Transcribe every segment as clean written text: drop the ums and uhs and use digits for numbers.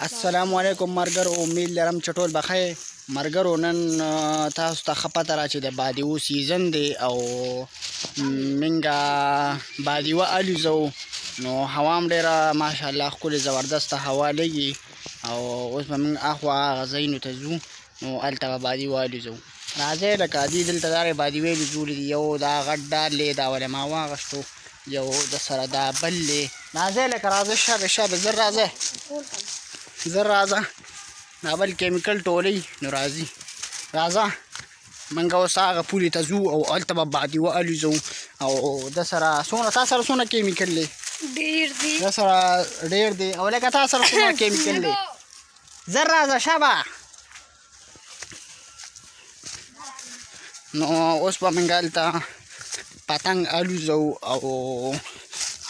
السلام علیکم مرګرو، امید لرم چې ټول بخیر. مرګرو نن تاسو ته ښه پته را چې د بادیو سیزن دی او منګه بادیوه الوزو، نو هوا هم ډېره ماشاءالله ښکلې زبردسته هوا لګي او اوس به موږ اخوا هغه ځایونو ته ځو، نو هلته به بادیوه الوزو. راځئ لکه دې دلته دغې بادیوې لزولې دي، یو دا غټ ډال دی، دا ولې ما واغېستو، یو د سره دا بل دی. راځئ لکه راځه شابه زر راځئ زر راځه، دا بل کیمیکل ټولوي، نو راځي راځه موږ اوس هغه پولې ته ځو او هلته به بادیوه الوزو. او د سره څومره تا سره څومره کیمیکل دی؟ ډېر دی. د سره ډېر دی. او لکه تا سره څومره کیمیکل دی؟ زر راځه شابه. نو اوس به موږ هلته پتنګ الوزو او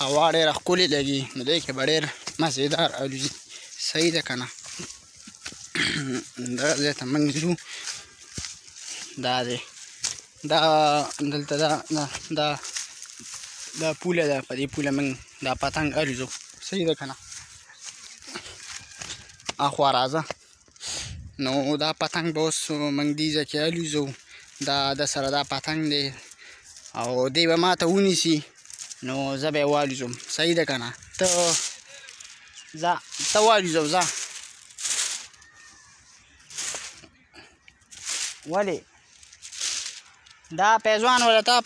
هوا ډېره ښکلې لګي، نو دی کې به ډېر مزېدار الوزي. صحیح ده که نه؟ دغه ځای ته موږ ځو، دا دی، دا دلته دا پوله ده، په دې پوله موږ دا پتنګ الوزو. صحیح ده که نه؟ اخوا راځه. نو دا پتنګ به اوس موږ دې ځای کې الوزو. دا د سره دا پتنګ دی او دی به ما ته ونیسي، نو زه به یې والوزم. صحیح ده که نه؟ ته والوزو ځه. ولې دا پیزوان ولا تا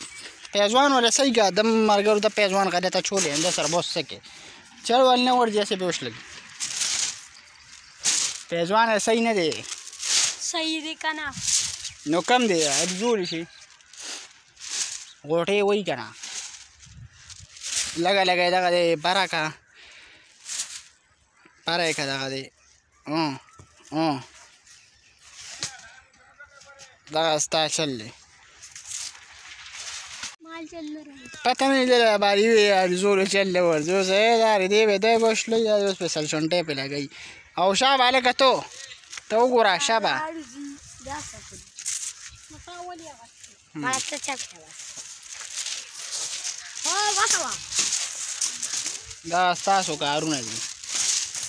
پیزوان ولا صحیح که د مرګرو د پیزوان غلطه چولې هم د سره بس څه کې چل ول نه ورځي هسې به وش لګي. پیزوان صحیح نه دی. صحیح دی که نه؟ نو کم دی الوزولی شي، غوټې وایي که نه، لږه لږه یې دغه دی بره که بره یې که دغه دی دغه ستا چل دی. پته مې نه لرله بادیوې الوزولو چل دی ورځي. اوس دا دی به دی به وشلوي، دا اوس په سلچونټۍ پې لګوي. او شابه هلکه ته وګوره شابه. دا ستاسو کارونه دي،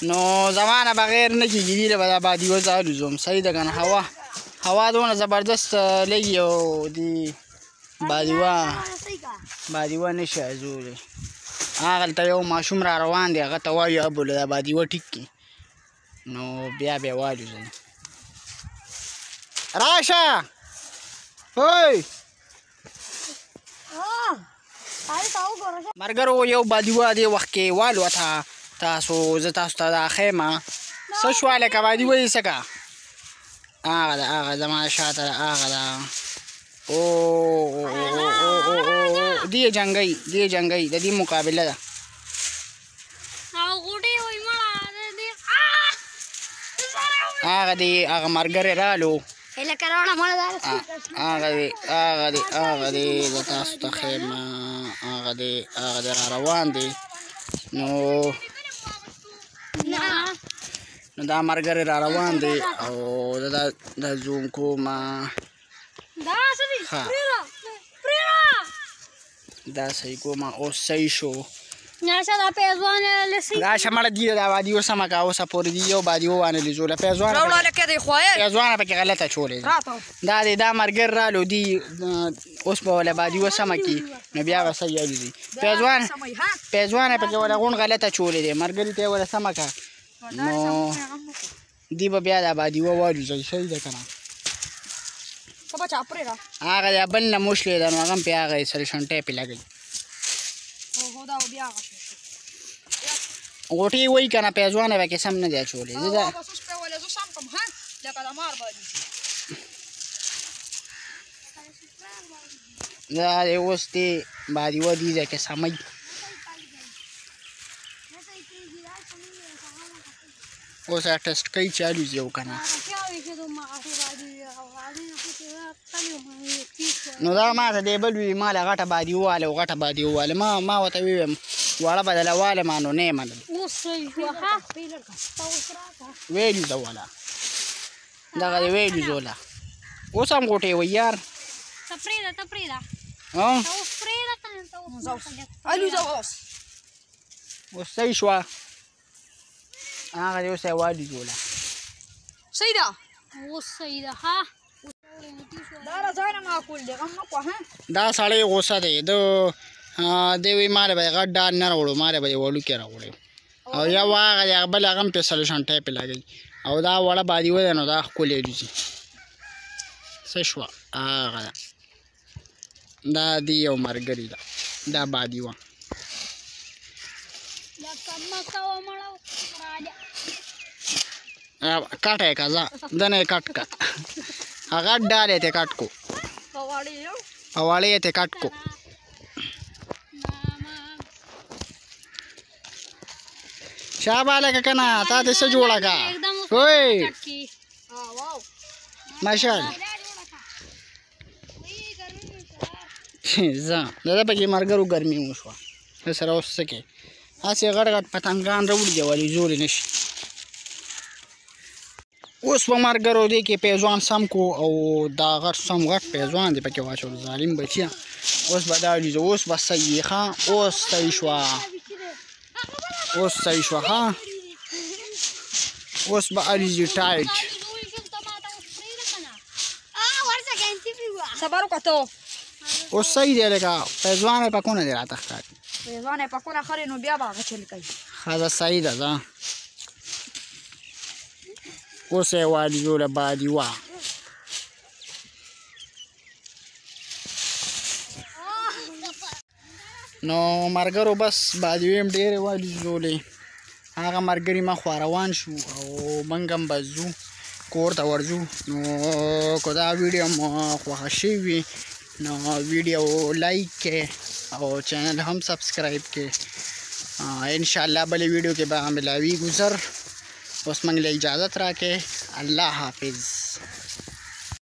نو زما نه بغیر نه کېږي. دې له به دا بادیوه زه الوزوم. صحیح ده که نه؟ هوا دونه زبردست لګي او دې بادیوه نه شي الوزولی. هغلته یو ماشوم را روان دی، هغه ته وایو ابوله دا بادیوه ټیک کړي، نو بیا به یې والوزوي. راشه اوی مرګرو، یو بادیوه دې وخت کې والوته تاسو، زه تاسو ته دا ښیم څه شوه. لکه بادیوه یې څه که هغه ده، هغه زما شاته ده، هغه ده. دې جنګۍ د دې مقابله ده. هغه دی، هغه ملګری رالو، هغه دی زه تاسو ته ښیم، هغه دی را روان دی. نو دا ملګری را روان دی او زه دا زوم کومه. دا صحیح کومه. اوس صحیح شو. راشه مړه دي دا بادیوه سمه که. اوسه پورې دي یو بادیوه وانه لیزوله. پیزوانه پکې غلطه چولې ده. دا دی دا ملګری رالو دي، اوس به وله بادیوه سمه کړي، نو بیا به صحیح الوزي. پیزوانه پکې وله غون غلطه چولې دی، ملګري ته یې وله سمه که، نو دی به بیا دا بادیوه والوزوي. صحیح ده که نه؟ هغه دی بل نه موشلې ده، نو هغه هم پې هغه سلشنټۍ پې لګوي. غوټې وایي که نه، پیزوانه به کې سم نه دی اچولی. دا دی اوس دې بادیوه دې ځای کې سموي. اوس ټسټ کوي چې الوزي او که نه. نو دا ما ته دی بل وي، ما له غټه بادیوه واله او غټه بادیوه واله، ما ورته وویم وړه به دله والم، نو نه یې منل. ویې لوزوله، دغه دی ویې لوزوله. اوس هم غوټې وایي یار. اوس صحیح شوه. هغه دی اوس یې والي جوړه صحیح ده اوس صحیح ده ها دا راځه معقول دی غم مه کوه ها دا سړی غوسه دی دی وایي ما له به یې غټ ډال نه راوړو ما له به یې وړوکی راوړی او یا هغه دی بل هغه هم پې سلوشن ټایپ یې لګوي او دا وړه بادیوه ده نو دا ښکلې الوځي څه شوه هغه ده دا دی یو ملګري ده دا بادیوه کټ یې که ځه دنه یې کټ که هغه ډال یې ترې کټ کو په واړه یې ترې کټ کو شابه لکه که نه تا دې څه جوړه که وی مشال ځه دده پکې ملګرو ګرمي وشوه د سره اوس څه کوې هسې غټ غټ پتنګان راوړي دي ولې زورې نه شي اوس په ملګرو دې کې پیزوان سم کو او دا غټ سم غټ پیزوان دی پکې واچول ظالم بچیه اوس به دا ولیځو اوس به صحیح ښه اوس صحیح شوه اوس صحیح شوه ښه اوس به الوځي ټایټ صبر وکړه ته اوس صحیح دی لکه پیزوان یې پکونه دی راته ښکاري پیزوان یې پکونه خرې نو بیا به هغه چل کوي ښه ده صحیح ده ځه اوس یې والي جوړه بادیوه نو ملګرو بس بادیوې هم ډېرې والي جوړې هغه ملګري ما خوا روان شو او موږ هم به ځو کور ته ورځو نو که دا ویډیو مو خوښه شوې وي نو ویډیو لایک کړئ او چینل هم سبسکرایب کړئ انشاءالله بلې ویډیو کې به ملاویږو ژر اوس موږ له اجازت راکړئ الله حافظ